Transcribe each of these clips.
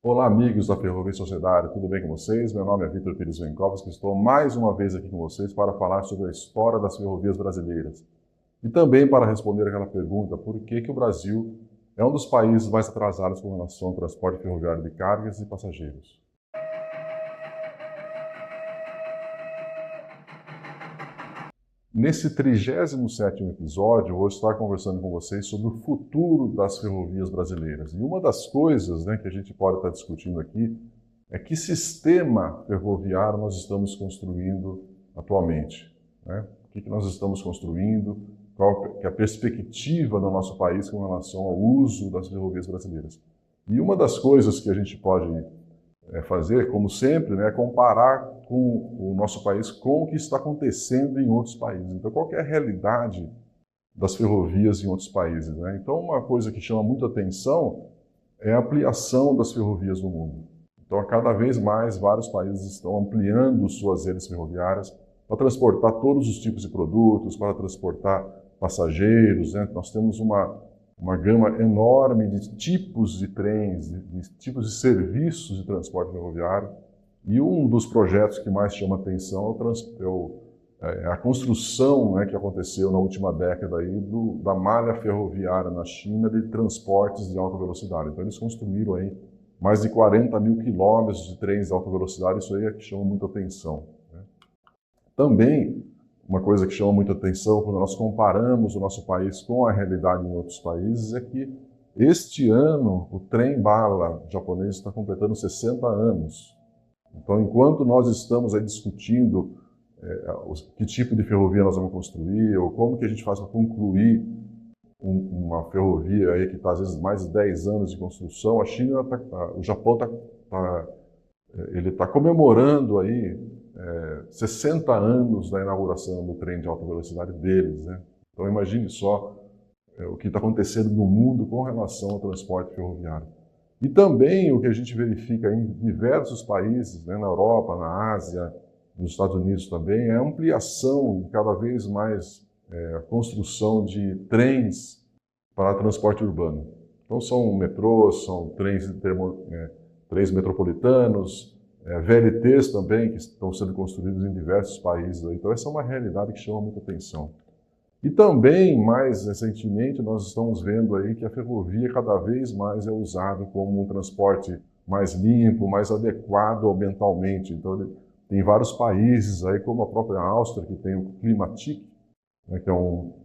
Olá, amigos da Ferrovia Sociedade, tudo bem com vocês? Meu nome é Vitor Pires Vencovski, estou mais uma vez aqui com vocês para falar sobre a história das ferrovias brasileiras e também para responder aquela pergunta: por que o Brasil é um dos países mais atrasados com relação ao transporte ferroviário de cargas e passageiros? Nesse 37º episódio, eu vou estar conversando com vocês sobre o futuro das ferrovias brasileiras. E uma das coisas, que a gente pode estar discutindo aqui é que sistema ferroviário nós estamos construindo atualmente, né? O que nós estamos construindo, qual que é a perspectiva do nosso país com relação ao uso das ferrovias brasileiras. E uma das coisas que a gente pode fazer, como sempre, é comparar com o nosso país com o que está acontecendo em outros países. Então, qual que é a realidade das ferrovias em outros países, né? Então, uma coisa que chama muita atenção é a ampliação das ferrovias no mundo. Então, a cada vez mais, vários países estão ampliando suas redes ferroviárias para transportar todos os tipos de produtos, para transportar passageiros, né? Nós temos uma gama enorme de tipos de trens, de tipos de serviços de transporte ferroviário. E um dos projetos que mais chama atenção é a construção, que aconteceu na última década aí da malha ferroviária na China de transportes de alta velocidade. Então eles construíram aí mais de 40 mil quilômetros de trens de alta velocidade, isso aí é que chama muita atenção, né? Também, uma coisa que chama muita atenção quando nós comparamos o nosso país com a realidade em outros países é que este ano o trem-bala japonês está completando 60 anos. Então, enquanto nós estamos aí discutindo que tipo de ferrovia nós vamos construir, ou como que a gente faz para concluir uma ferrovia aí que está às vezes mais de 10 anos de construção, o Japão ele está comemorando aí 60 anos da inauguração do trem de alta velocidade deles, né? Então imagine só o que está acontecendo no mundo com relação ao transporte ferroviário. E também o que a gente verifica em diversos países, na Europa, na Ásia, nos Estados Unidos também, é a ampliação cada vez mais, a construção de trens para transporte urbano. Então são metrôs, são trens metropolitanos, VLTs também, que estão sendo construídos em diversos países. Então essa é uma realidade que chama muita atenção. E também, mais recentemente, nós estamos vendo aí que a ferrovia cada vez mais é usada como um transporte mais limpo, mais adequado ambientalmente. Então tem vários países aí, como a própria Áustria, que tem o Klimatik, que é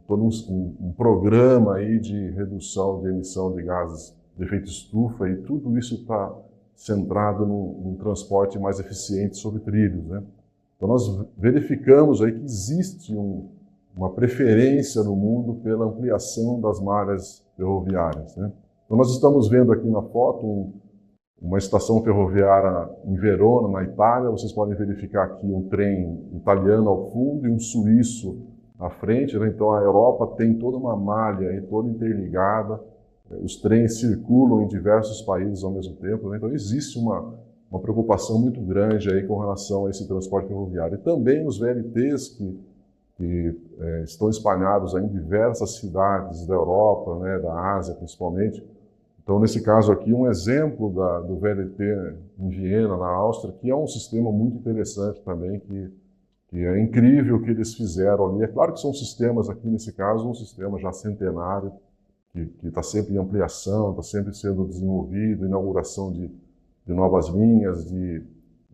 todo um programa aí de redução de emissão de gases de efeito estufa, e tudo isso está centrado num transporte mais eficiente sobre trilhos, né? Então nós verificamos aí que existe uma preferência no mundo pela ampliação das malhas ferroviárias, né? Então nós estamos vendo aqui na foto uma estação ferroviária em Verona, na Itália. Vocês podem verificar aqui um trem italiano ao fundo e um suíço à frente, né? Então a Europa tem toda uma malha aí, toda interligada. Os trens circulam em diversos países ao mesmo tempo, né? Então existe uma preocupação muito grande aí com relação a esse transporte ferroviário. E também os VLTs que estão espalhados em diversas cidades da Europa, da Ásia principalmente. Então, nesse caso aqui, um exemplo do VLT em Viena, na Áustria, que é um sistema muito interessante também, que é incrível o que eles fizeram ali. É claro que são sistemas aqui, nesse caso, um sistema já centenário, que está sempre em ampliação, está sempre sendo desenvolvido, inauguração de novas linhas, de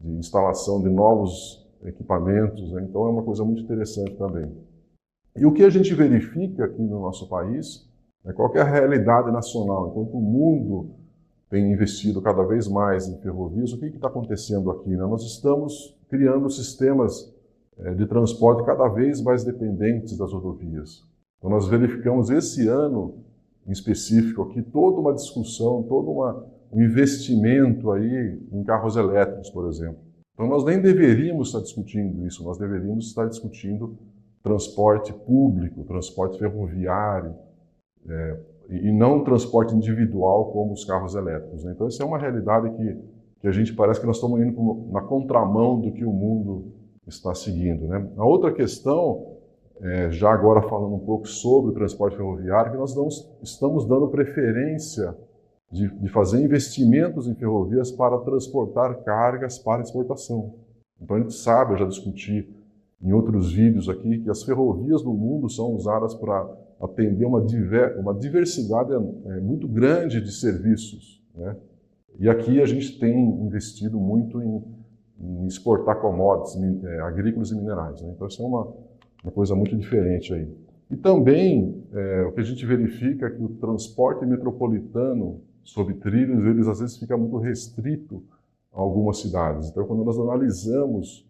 instalação de novos equipamentos, né? Então é uma coisa muito interessante também. E o que a gente verifica aqui no nosso país, qual é a realidade nacional? Enquanto o mundo tem investido cada vez mais em ferrovias, o que está acontecendo aqui, né? Nós estamos criando sistemas de transporte cada vez mais dependentes das rodovias. Então nós verificamos esse ano, em específico aqui, toda uma discussão, um investimento aí em carros elétricos, por exemplo. Então nós nem deveríamos estar discutindo isso, nós deveríamos estar discutindo transporte público, transporte ferroviário, e não transporte individual como os carros elétricos, né? Então essa é uma realidade que a gente parece que nós estamos indo na contramão do que o mundo está seguindo, né? A outra questão, já agora falando um pouco sobre o transporte ferroviário, que nós estamos dando preferência de fazer investimentos em ferrovias para transportar cargas para exportação. Então a gente sabe, eu já discuti em outros vídeos aqui, que as ferrovias no mundo são usadas para atender uma diversidade muito grande de serviços, né? E aqui a gente tem investido muito em exportar commodities agrícolas e minerais, né? Então isso é uma coisa muito diferente aí. E também o que a gente verifica é que o transporte metropolitano sobre trilhos, eles às vezes fica muito restrito a algumas cidades. Então quando nós analisamos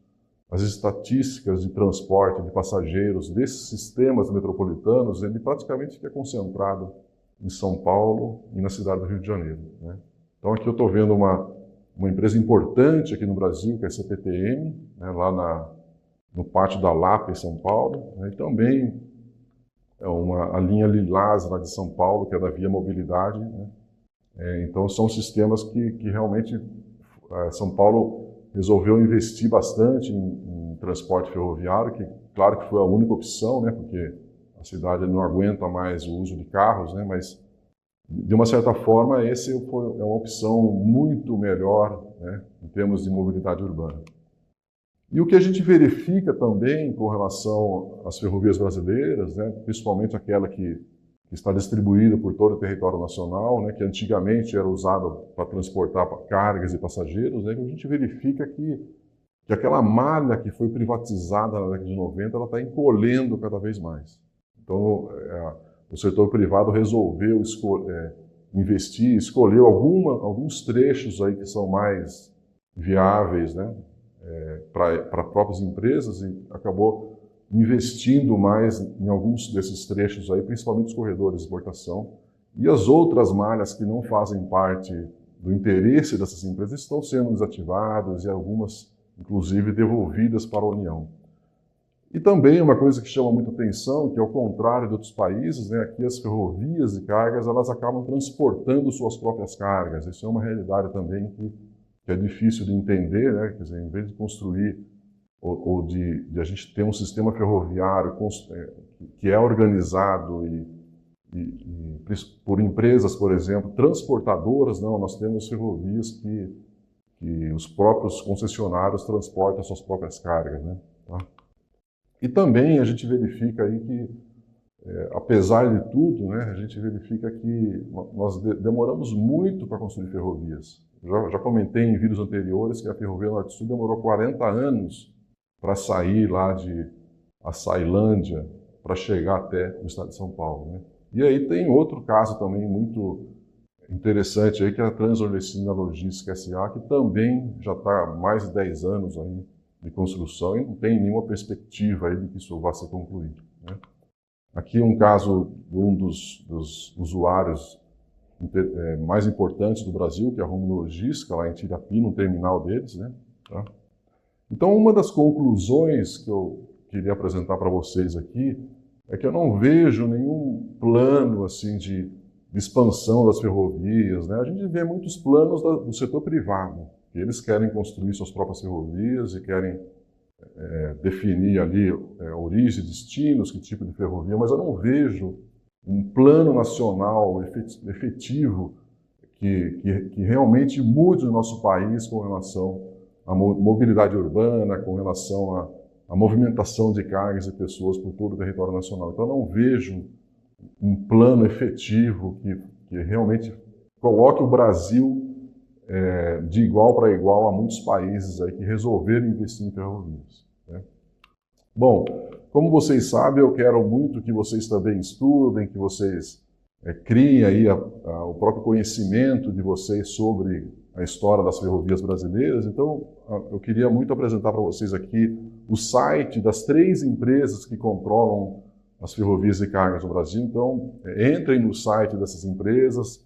as estatísticas de transporte de passageiros desses sistemas metropolitanos, ele praticamente fica concentrado em São Paulo e na cidade do Rio de Janeiro, né? Então aqui eu estou vendo uma empresa importante aqui no Brasil, que é a CPTM, né, lá no pátio da Lapa, em São Paulo, né, e também a linha Lilás, lá de São Paulo, que é da Via Mobilidade, né? Então são sistemas que realmente São Paulo resolveu investir bastante em transporte ferroviário, que claro que foi a única opção, né, porque a cidade não aguenta mais o uso de carros, né, mas de uma certa forma essa é uma opção muito melhor, né, em termos de mobilidade urbana. E o que a gente verifica também com relação às ferrovias brasileiras, né, principalmente aquela que está distribuída por todo o território nacional, né, que antigamente era usada para transportar cargas e passageiros, né, que a gente verifica que aquela malha que foi privatizada na década de 90, ela está encolhendo cada vez mais. Então, o setor privado resolveu investir, escolheu alguns trechos aí que são mais viáveis, né, para próprias empresas e acabou investindo mais em alguns desses trechos aí, principalmente os corredores de exportação. E as outras malhas que não fazem parte do interesse dessas empresas estão sendo desativadas e algumas, inclusive, devolvidas para a União. E também uma coisa que chama muita atenção, que ao contrário de outros países, né, aqui as ferrovias de cargas, elas acabam transportando suas próprias cargas. Isso é uma realidade também que é difícil de entender, né? Quer dizer, em vez de construir ou de a gente ter um sistema ferroviário que é organizado por empresas, por exemplo, transportadoras, não, nós temos ferrovias que os próprios concessionários transportam suas próprias cargas, né? Tá? E também a gente verifica aí que, apesar de tudo, né, a gente verifica que nós demoramos muito para construir ferrovias. Já comentei em vídeos anteriores que a Ferrovia Norte-Sul demorou 40 anos para sair lá de Açailândia, para chegar até o estado de São Paulo, né? E aí tem outro caso também muito interessante aí, que é a Transnordestina Logística S.A., que também já está há mais de 10 anos aí de construção e não tem nenhuma perspectiva aí de que isso vá ser concluído, né? Aqui um caso de um dos usuários mais importantes do Brasil, que é a Rumo Logística, lá em Tirapina, no terminal deles, né? Tá? Então, uma das conclusões que eu queria apresentar para vocês aqui é que eu não vejo nenhum plano assim de expansão das ferrovias, né? A gente vê muitos planos do setor privado, que eles querem construir suas próprias ferrovias e querem definir ali origem, destinos, que tipo de ferrovia, mas eu não vejo um plano nacional efetivo que realmente mude o nosso país com relação à mobilidade urbana, com relação à movimentação de cargas e pessoas por todo o território nacional. Então eu não vejo um plano efetivo que realmente coloque o Brasil de igual para igual a muitos países aí que resolveram investir em ferrovias, né? Bom, como vocês sabem, eu quero muito que vocês também estudem, que vocês criem aí o próprio conhecimento de vocês sobre a história das ferrovias brasileiras. Então, eu queria muito apresentar para vocês aqui o site das 3 empresas que controlam as ferrovias de cargas no Brasil. Então, entrem no site dessas empresas.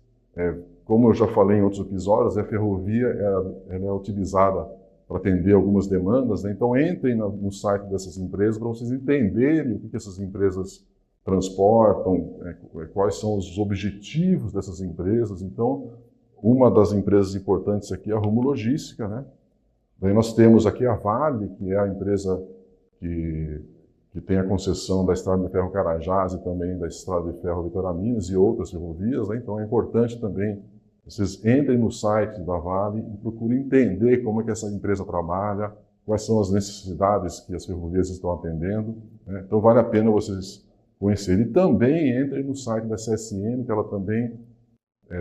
Como eu já falei em outros episódios, a ferrovia ela é utilizada para atender algumas demandas, né? Então entrem no site dessas empresas para vocês entenderem o que essas empresas transportam, quais são os objetivos dessas empresas. Então, uma das empresas importantes aqui é a Rumo Logística, né? Daí nós temos aqui a Vale, que é a empresa que tem a concessão da Estrada de Ferro Carajás e também da Estrada de Ferro Vitória-Minas e outras ferrovias, né? Então é importante também vocês entrem no site da Vale e procurem entender como é que essa empresa trabalha, quais são as necessidades que as ferrovias estão atendendo, né? Então vale a pena vocês conhecerem. E também entrem no site da CSN, que ela também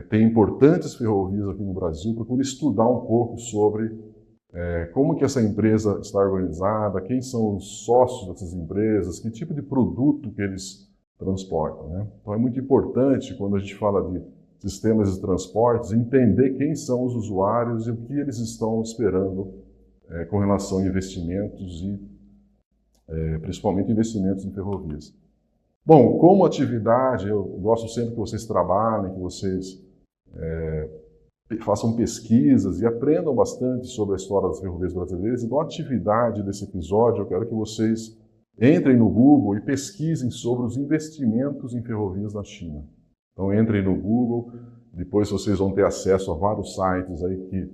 tem importantes ferrovias aqui no Brasil, procurem estudar um pouco sobre como que essa empresa está organizada, quem são os sócios dessas empresas, que tipo de produto que eles transportam, né? Então é muito importante, quando a gente fala de sistemas de transportes, entender quem são os usuários e o que eles estão esperando com relação a investimentos e principalmente investimentos em ferrovias. Bom, como atividade, eu gosto sempre que vocês trabalhem, que vocês façam pesquisas e aprendam bastante sobre a história das ferrovias brasileiras. Então, a atividade desse episódio, eu quero que vocês entrem no Google e pesquisem sobre os investimentos em ferrovias na China. Então, entrem no Google, depois vocês vão ter acesso a vários sites aí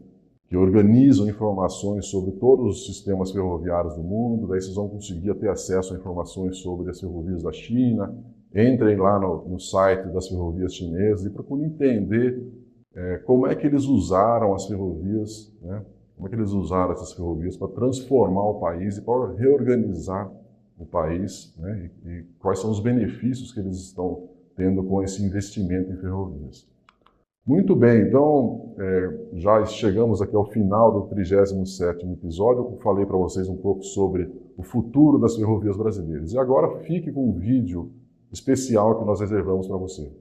que organizam informações sobre todos os sistemas ferroviários do mundo, daí vocês vão conseguir ter acesso a informações sobre as ferrovias da China. Entrem lá no site das ferrovias chinesas e procurem entender como é que eles usaram as ferrovias, né? Como é que eles usaram essas ferrovias para transformar o país e para reorganizar o país, né? E quais são os benefícios que eles estão tendo com esse investimento em ferrovias. Muito bem, então já chegamos aqui ao final do 37º episódio. Eu falei para vocês um pouco sobre o futuro das ferrovias brasileiras. E agora fique com um vídeo especial que nós reservamos para você.